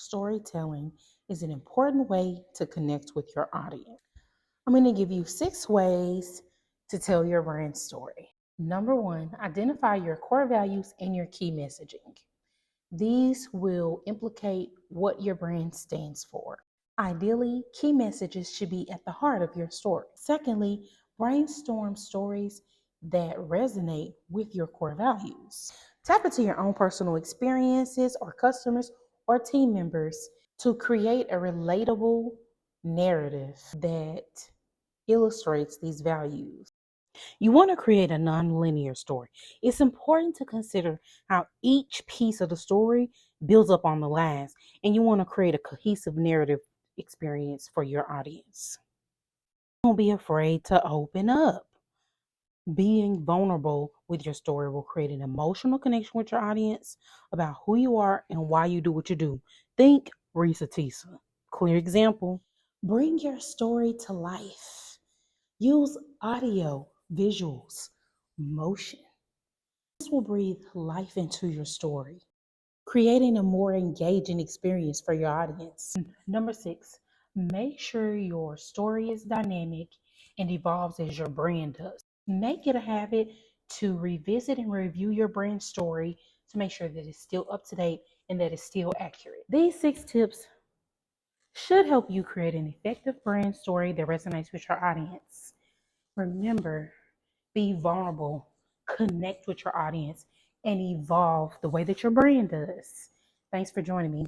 storytelling is an important way to connect with your audience. I'm going to give you 6 ways to tell your brand story. Number 1, identify your core values and your key messaging. These will implicate what your brand stands for. Ideally, key messages should be at the heart of your story. Secondly, brainstorm stories that resonate with your core values. Tap into your own personal experiences or customers or team members to create a relatable narrative that illustrates these values. You want to create a non-linear story. It's important to consider how each piece of the story builds up on the last, and you want to create a cohesive narrative experience for your audience. Don't be afraid to open up. Being vulnerable with your story will create an emotional connection with your audience about who you are and why you do what you do. Think Risa Tisa. Clear example. Bring your story to life. Use audio, visuals, motion. This will breathe life into your story, creating a more engaging experience for your audience. Number 6, make sure your story is dynamic and evolves as your brand does. Make it a habit to revisit and review your brand story to make sure that it's still up to date and that it's still accurate. These 6 tips should help you create an effective brand story that resonates with your audience. Remember, be vulnerable, connect with your audience, and evolve the way that your brand does. Thanks for joining me.